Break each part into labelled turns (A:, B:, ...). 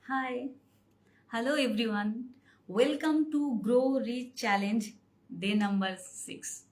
A: Hi, hello everyone. Welcome to Grow Rich Challenge day number 6.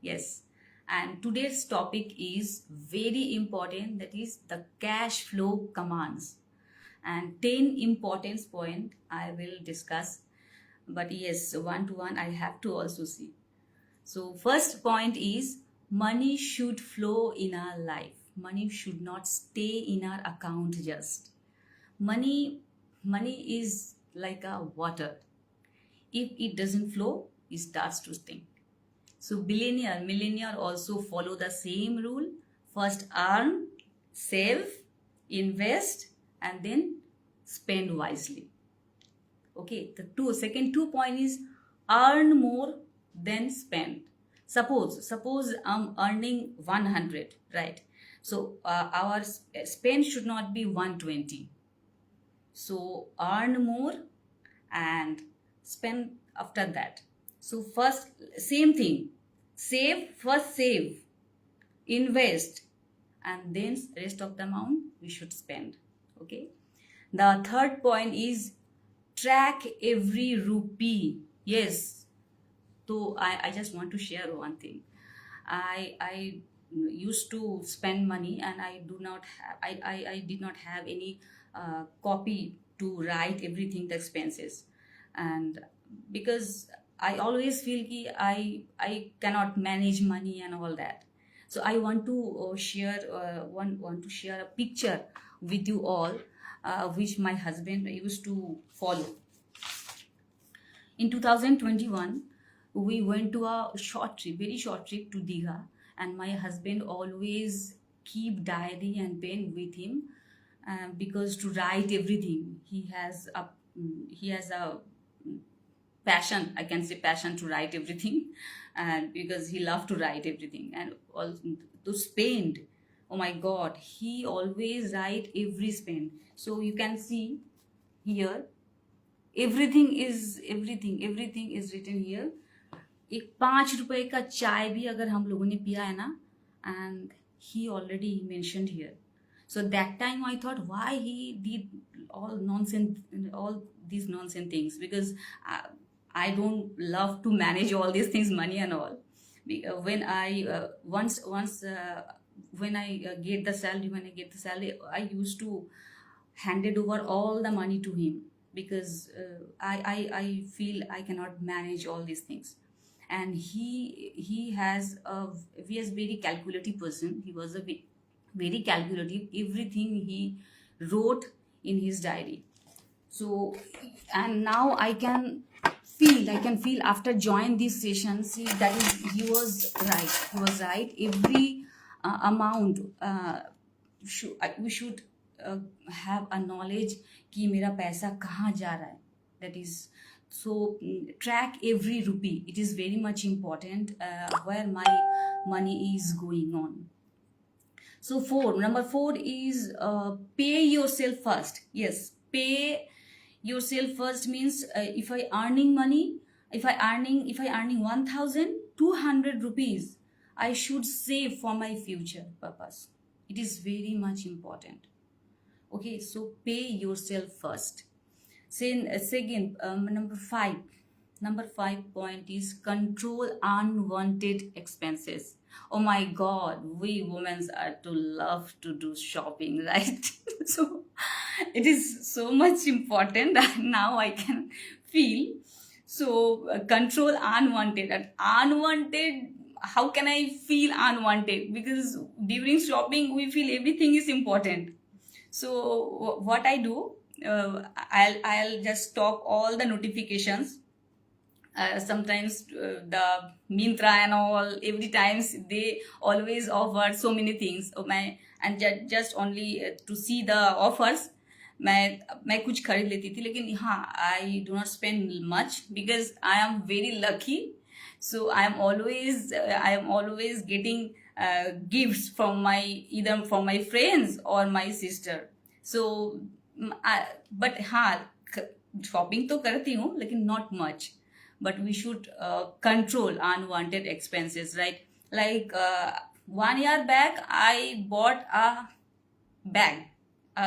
A: Yes, and today's topic is very important, that is the cash flow commands. And 10 importance point I will discuss, but yes, one to one I have to also see. So, first point is money should flow in our life. Money should not stay in our account just. Money money is like a water. If it doesn't flow, it starts to stink. So billionaire millionaire also follow the same rule. First earn, save, invest, and then spend wisely. Okay, the second two point is earn more than spend. Suppose I'm earning 100, right? So our spend should not be 120. So earn more and spend after that. So first, same thing, save, invest, and then rest of the amount we should spend. Okay. The third point is track every rupee. Yes. So I just want to share one thing. I used to spend money, and I do not have I did not have any copy to write everything the expenses. And because I always feel ki I cannot manage money and all that. So I want to share want to share a picture with you all, which my husband used to follow. In 2021, we went to a short trip, very short trip to Digha, and my husband always keep diary and pen with him, because to write everything. He has a passion, I can say passion, to write everything, and because he loved to write everything and also to spend. Oh my God, he always write every spend. So you can see here, everything is written here. एक 5 रुपए का चाय भी अगर हम लोगों ने पिया है ना, and he already mentioned here. So that time I thought why he did all these nonsense things, because I don't love to manage all these things, money and all. When I once when I get the salary, I used to handed over all the money to him, because I feel I cannot manage all these things. And he is very calculative person. He was a very calculative. Everything he wrote in his diary. So, and now I can feel after join this session, see that he was right. Every amount, we should have a knowledge कि मेरा पैसा कहाँ जा रहा है. That is, so track every rupee. It is very much important, where my money is going on. So number four is pay yourself first. Yes, pay yourself first means, if I earning money, if I earning 1,200 rupees, I should save for my future purpose. It is very much important. Okay, so pay yourself first. Second, number five point is control unwanted expenses. Oh my God, we women are to love to do shopping, right? So it is so much important that now I can feel. So control unwanted. And unwanted, how can I feel unwanted? Because during shopping we feel everything is important. So what I do, I'll just stop all the notifications. Sometimes the Mintra and all, every times they always offer so many things. And just only to see the offers, मैं कुछ खरीद लेती थी. लेकिन हाँ, I do not spend much because I am very lucky. So I am always getting gifts from either from my friends or my sister. So but हाँ, shopping तो करती हूँ लेकिन not much. But we should control unwanted expenses, right? Like 1 year back, I bought a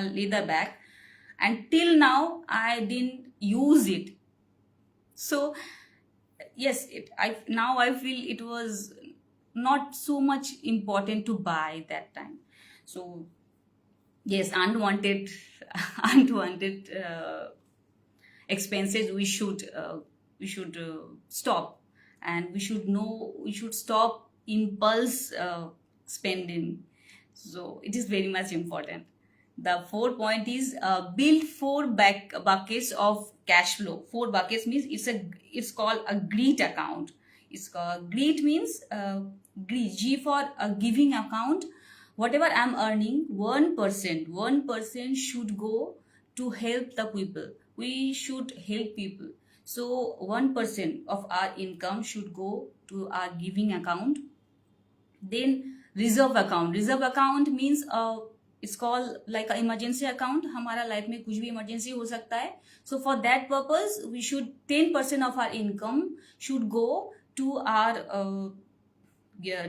A: leather bag, and till now I didn't use it. So yes, I feel it was not so much important to buy that time. So yes, unwanted unwanted expenses we should stop, and we should stop impulse spending. So it is very much important. The fourth point is build four back buckets of cash flow. Four buckets means it's called a GREET account. It's called GREET means GREET, G for a giving account. Whatever I'm earning, 1% should go to help the people. We should help people. So 1% of our income should go to our giving account. Then reserve account means it's called like an emergency account. हमारा life में कुछ भी emergency हो सकता है. So for that purpose we should 10% of our income should go to our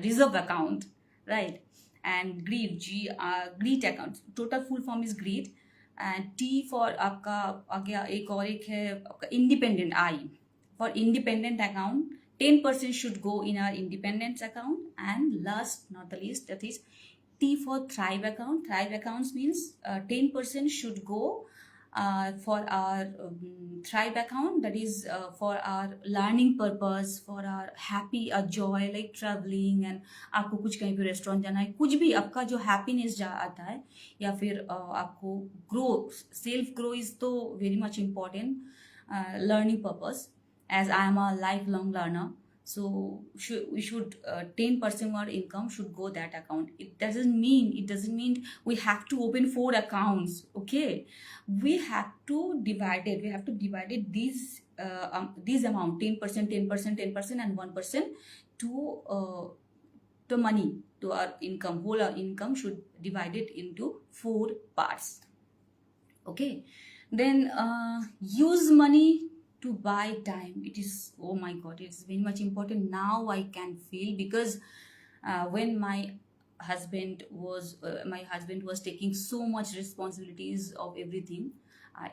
A: reserve account, right? And GREET account, total full form is GREET. And T for आपका आगे एक है आपका independent. I for independent account, 10% should go in our independence account. And last not the least, that is T for Thrive account. Thrive accounts means 10% should go for our Thrive account, that is for our learning purpose, for our happy joy like traveling, and आपको कुछ कहीं पे restaurant जाना है, कुछ भी आपका जो हैप्पीनेस आता है, या फिर आपको ग्रो, सेल्फ ग्रो इज तो very much important. Learning purpose, as I am a lifelong learner, so we should 10% of our income should go that account. It doesn't mean we have to open 4 accounts. Okay, we have to divide it these amount 10%, and 1% to the money, to our income. Whole our income should divide it into 4 parts. Okay, then use money to buy time. It is, oh my god, it's very much important. Now I can feel, because when my husband was taking so much responsibilities of everything, I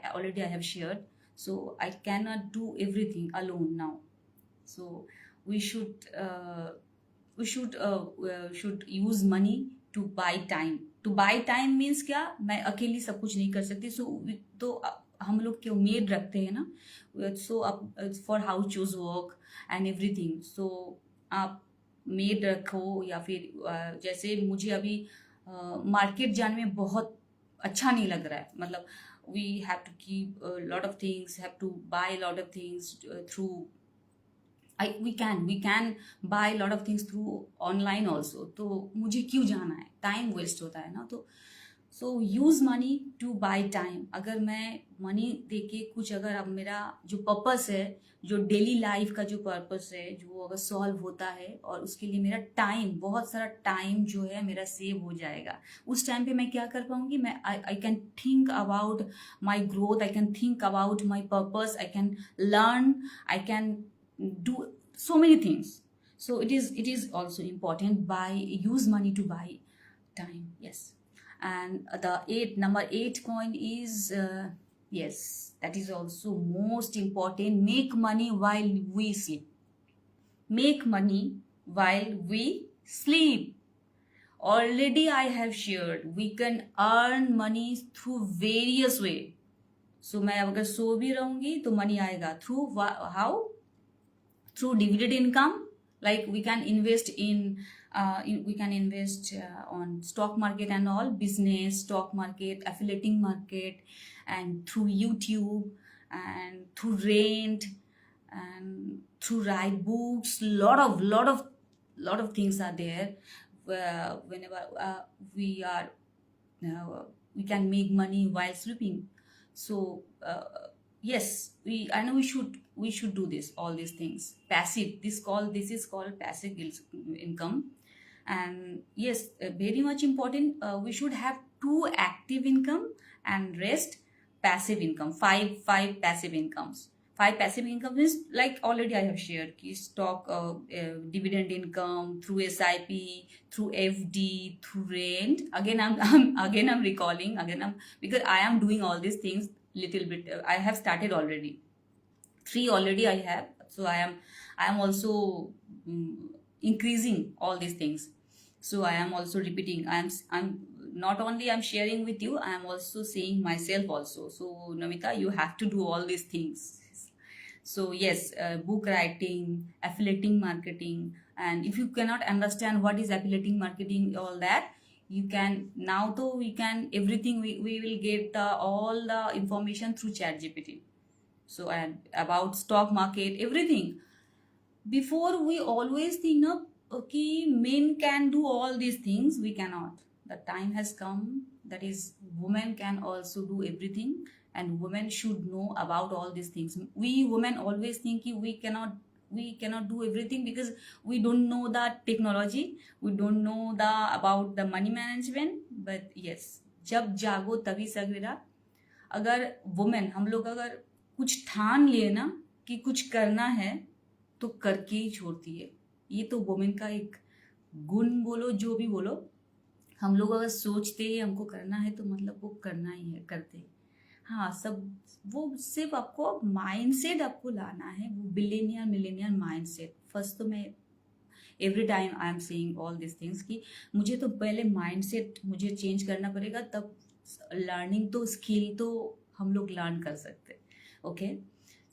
A: have shared, so I cannot do everything alone now. So we should use money to buy time. To buy time means क्या, मैं अकेली सब कुछ नहीं कर सकती. तो हम लोग क्यों मेड रखते हैं ना, सो फॉर हाउस चूज वर्क एंड एवरीथिंग. सो आप मेड रखो, या फिर जैसे मुझे अभी मार्केट जाने में बहुत अच्छा नहीं लग रहा है. मतलब we have to keep lot of things, have to buy lot of things through we can buy lot of things through online also. तो मुझे क्यों जाना है, टाइम वेस्ट होता है ना. तो so use money to buy time. अगर मैं मनी देके कुछ, अगर अब मेरा जो पर्पस है, जो डेली लाइफ का जो पर्पस है, जो अगर सॉल्व होता है, और उसके लिए मेरा टाइम, बहुत सारा टाइम जो है मेरा सेव हो जाएगा, उस टाइम पे मैं क्या कर पाऊंगी, मैं I can think about my growth, I can think about my purpose, I can learn, I can do so many things. So it is also important, use money to buy time. Yes. And number 8 point is yes, that is also most important. Make money while we sleep. Make money while we sleep. Already I have shared, we can earn money through various way. So मैं अगर सो भी रहूंगी तो money आएगा through how? Through dividend income. Like we can invest on stock market and all, business, stock market, affiliating market, and through YouTube, and through rent, and through write books. Lot of things are there. Whenever we can make money while sleeping. So yes, I know we should do all these things. Passive, this is called passive income. And yes, very much important. We should have 2 active income and rest passive income. Five passive incomes. Five passive income means like already I have shared ki stock, dividend income through SIP, through FD, through rent. Again I'm recalling, because I am doing all these things little bit. I have started already. Three already I have, so I am also mm, increasing all these things. So I am also repeating. I'm not only I'm sharing with you, I am also saying myself also. So Namita, you have to do all these things. So yes, book writing, affiliating marketing, and if you cannot understand what is affiliating marketing, all that, you can now though we can everything, we will get all the information through chat gpt. So and about stock market, everything. Before we always think, no, okay, men can do all these things, we cannot. The time has come that is women can also do everything, and women should know about all these things. We women always think कि we cannot do everything because we don't know the technology, we don't know the about the money management. But yes, जब जागो तभी सवेरा. अगर women हम लोग अगर कुछ ठान लिए ना कि कुछ करना है, तो करके ही छोड़ती है. ये तो वुमेन का एक गुण बोलो, जो भी बोलो. हम लोग अगर सोचते हैं हमको करना है, तो मतलब वो करना ही है, करते हैं. हाँ, सब वो सिर्फ आपको माइंडसेट आपको लाना है, वो बिलियनियर मिलेनियर माइंडसेट. फर्स्ट तो मैं every time I am saying all this things कि मुझे तो पहले माइंडसेट मुझे चेंज करना पड़ेगा, तब लर्निंग तो स्किल तो हम लोग लर्न कर सकते. Okay,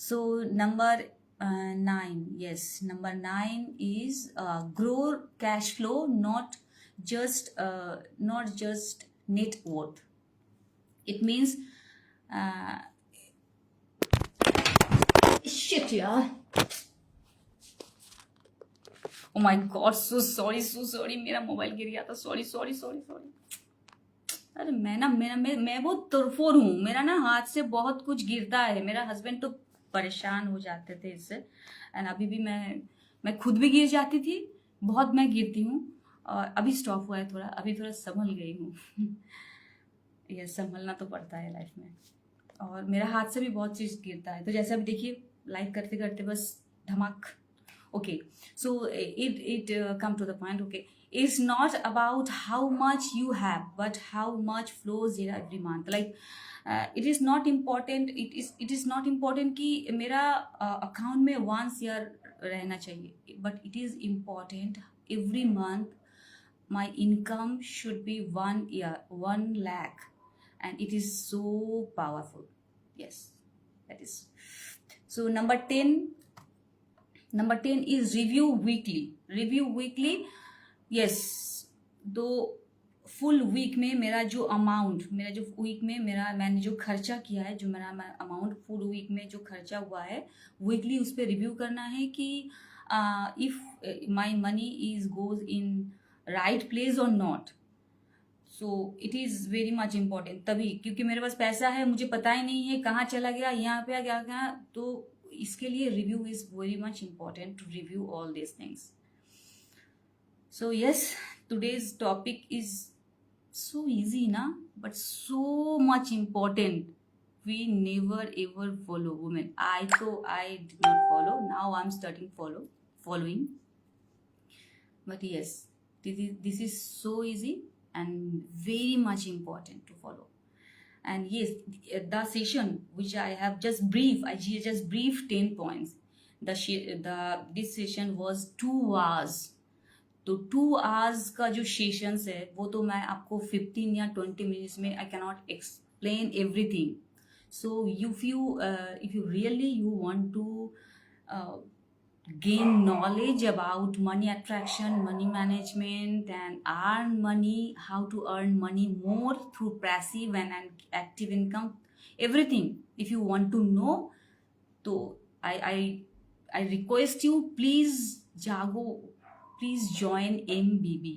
A: so number 9, yes, number 9 is grow cash flow, not just net worth. It means shit yaar, oh my god, so sorry, मेरा मोबाइल गिर गया था. सॉरी. अरे मैं बहुत तुरफोर हूँ. मेरा ना हाथ से बहुत कुछ गिरता है. मेरा हस्बैंड तो परेशान हो जाते थे इससे. एंड अभी भी मैं खुद भी गिर जाती थी. बहुत मैं गिरती हूँ. और अभी स्टॉप हुआ है थोड़ा. अभी थोड़ा संभल गई हूँ. ये संभलना तो पड़ता है लाइफ में. और मेरा हाथ से भी बहुत चीज़ गिरता है. तो जैसे अभी देखिए, लाइफ करते करते बस धमाक. Okay, so it come to the point. Okay, it's not about how much you have, but how much flows in every month. Like it is not important. It is not important कि मेरा account में once year रहना चाहिए. But it is important every month my income should be 1 lakh, and it is so powerful. Yes, that is. So number 10 is review weekly. Yes, तो full week में मेरा जो week में मैंने जो खर्चा किया है, जो मेरा अमाउंट फुल वीक में जो खर्चा हुआ है, वीकली उस पर रिव्यू करना है कि if my money is goes in right place और not. So it is very much important. तभी क्योंकि मेरे पास पैसा है, मुझे पता ही नहीं है कहाँ चला गया, यहाँ पे आ गया, तो इसके लिए review is very much important to review all this things. So yes, today's topic is so easy ना, but so much important. We never ever follow women. I did not follow. Now I'm starting following. But yes, this is so easy and very much important to follow. And yes, the session which I have just briefed 10 points. This session was 2 hours. तो 2 hours का जो sessions है, वो तो मैं आपको 15 या 20 minutes में I cannot explain everything. So if you really want to gain knowledge about money attraction, money management, and earn money, how to earn money more through passive and active income, everything, if you want to know, so I request you, please jago, please join MBB.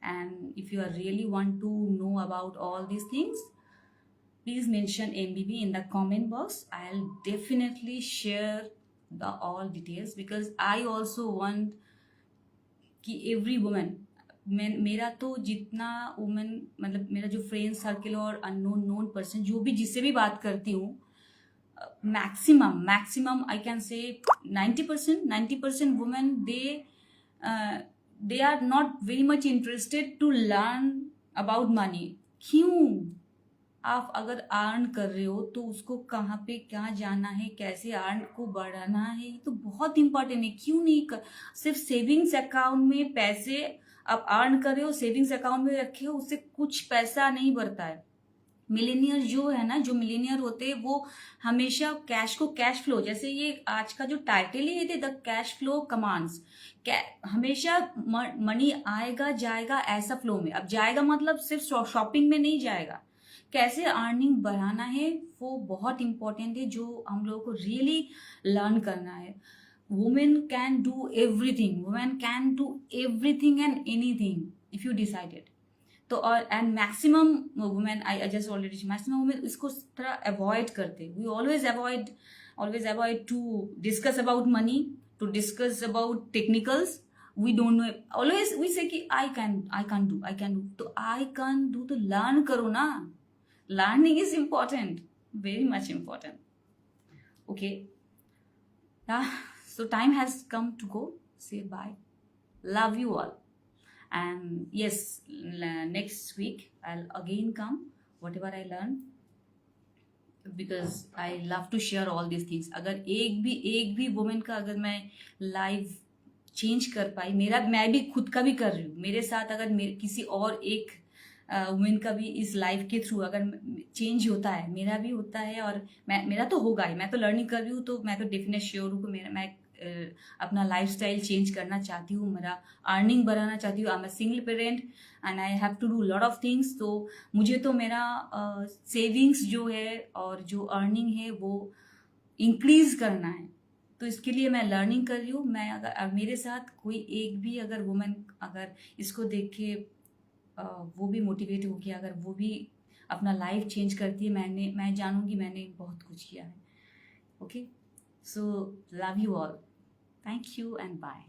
A: And if you really want to know about all these things, please mention MBB in the comment box. I'll definitely share the all details, because I also want कि every woman, मेरा तो जितना women, मतलब मेरा जो friend circle और unknown known person, जो भी जिससे भी बात करती हूँ, maximum I can say 90% women, they are not very much interested to learn about money. क्यों? आप अगर अर्न कर रहे हो तो उसको कहाँ पे क्या जाना है, कैसे अर्न को बढ़ाना है, ये तो बहुत इंपॉर्टेंट है. क्यों नहीं सिर्फ सेविंग्स अकाउंट में पैसे आप अर्न कर रहे हो, सेविंग्स अकाउंट में रखे हो, उससे कुछ पैसा नहीं बढ़ता है. मिलेनियर जो है ना, जो मिलेनियर होते हैं वो हमेशा कैश को, कैश फ्लो, जैसे ये आज का जो टाइटल ही है द कैश फ्लो कमांड्स, हमेशा मनी आएगा जाएगा ऐसा फ्लो में. अब जाएगा मतलब सिर्फ शॉपिंग में नहीं जाएगा, कैसे अर्निंग बढ़ाना है वो बहुत इंपॉर्टेंट है, जो हम लोगों को रियली लर्न करना है. Women can do everything, women can do everything and anything if you decided. तो और and maximum women, I just already, maximum women इसको थोड़ा अवॉइड करते. We always avoid to discuss about money, to discuss about technicals. We don't know, always we say कि I can do. तो I can do तो learn करो ना. Learning is important, very much important. Okay, so time has come to go. Say bye. Love you all. And yes, next week I'll again come, whatever I learn, because I love to share all these things. अगर एक भी women का अगर मैं live change कर पाई, मैं भी खुद का भी कर रही हूँ, मेरे साथ अगर किसी और एक वुमेन का भी इस लाइफ के थ्रू अगर चेंज होता है, मेरा भी होता है, और मेरा तो होगा ही. मैं तो लर्निंग कर रही हूँ, तो मैं तो डेफिनेट श्योर हूँ कि मैं अपना लाइफस्टाइल चेंज करना चाहती हूँ, मेरा अर्निंग बढ़ाना चाहती हूँ. I am a single parent and I have to do lot of things. तो मुझे तो मेरा सेविंग्स जो है और जो अर्निंग है वो इंक्रीज करना है. तो इसके लिए मैं लर्निंग कर रही हूँ. मैं अगर मेरे साथ कोई एक भी अगर वुमेन अगर इसको देख के वो भी मोटिवेट होगी, अगर वो भी अपना लाइफ चेंज करती है, मैं जानूंगी मैंने बहुत कुछ किया है. Okay, so love you all. Thank you and bye.